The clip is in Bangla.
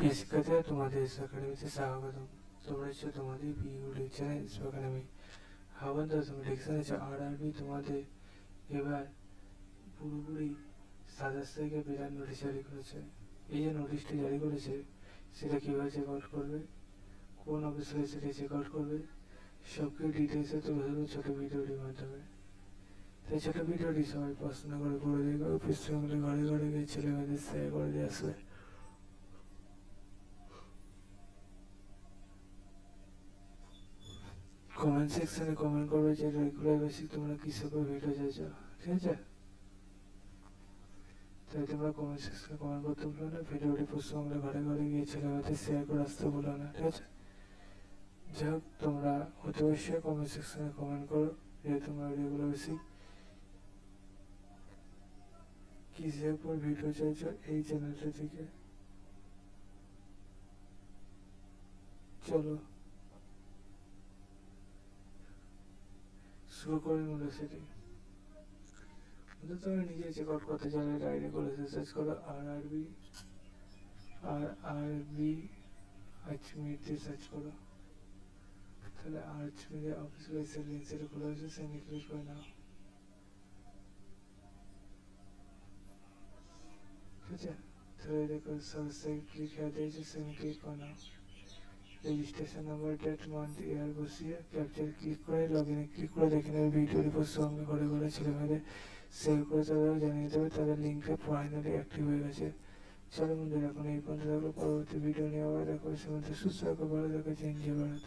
প্রিয় শিক্ষার্থীরা, তোমাদের একাডেমিতে স্বাগতম। তোমরা হচ্ছে তোমাদের বিউটি চ্যানেল একাডেমি। হ্যাঁ বন্ধুরা, তুমি দেখতে পাচ্ছ আরআরবি তোমাদের এবার পুরোপুরি 27 তারিখে বিরাট নোটিশ জারি করেছে। এই যে নোটিশটি জারি করেছে সেটা কীভাবে চেক আউট করবে, কোন অফিসে সেটা চেক আউট করবে, সব কিছু ডিটেলসে তুলে ধরবে ছোটো ভিডিওটির মাধ্যমে। তাই ছোটো ভিডিওটি সবাই পছন্দ করে করে দেখবে, অফিস ঘরে ঘরে গিয়ে ছেলেমেয়েদের শেয়ার করে দিয়ে আসবে। কমেন্ট সেকশনে কমেন্ট করবে যে রেগুলার বেসিক তোমরা কিসের উপর ভিডিও চাইছো, ঠিক আছে? তাই তোমরা কমেন্ট সেকশনে কমেন্ট করতে ভুলো না। ভিডিওটি পশ্চিমবঙ্গের ঘরে ঘরে গিয়ে ছেলেমেয়েদের শেয়ার করে আসতে ভুলো না, ঠিক আছে? যাই হোক, তোমরা অতি অবশ্যই কমেন্ট সেকশনে কমেন্ট করো যে তোমরা রেগুলার বেসিক কিসের উপর ভিডিও চাইছো এই চ্যানেলটা থেকে। চলো শুরু করে ইউনিভার্সিটি। তোমরা নিজে চেক আউট করতে চাইলে ডায়েরি করে সার্চ করো আরআরবি আজমির সার্চ করো। তাহলে আজমিরের অফিস ওয়েবসাইট লিঙ্ক সেটা খোলা হয়েছে, সেখানে ক্লিক করে নাও, ঠিক আছে? তাহলে দেখো সাবস্ক্রাইব ক্লিক হয়ে দিয়েছে, সেখানে ক্লিক করে নাও। রেজিস্ট্রেশন নাম্বার, ডেট, মান্থ, ইয়ার বসিয়ে ক্যাপচার ক্লিক করে লগ ইনে ক্লিক করে দেখে নেবে ভিডিওটি পশ্চিমবঙ্গে ঘরে ঘরে ছেলেমেয়েদের সেভ করে তাদের জানিয়ে দেবে তাদের লিঙ্কটা ফাইনালি অ্যাক্টিভ হয়ে গেছে। চলো বন্ধুরা, এখন এই পর্যন্ত থাকলে পরবর্তী ভিডিও নিয়ে আবার দেখা হবে। সে মধ্যে সুস্থ থাকো, ভালো থাকো, চেঞ্জ ভারত।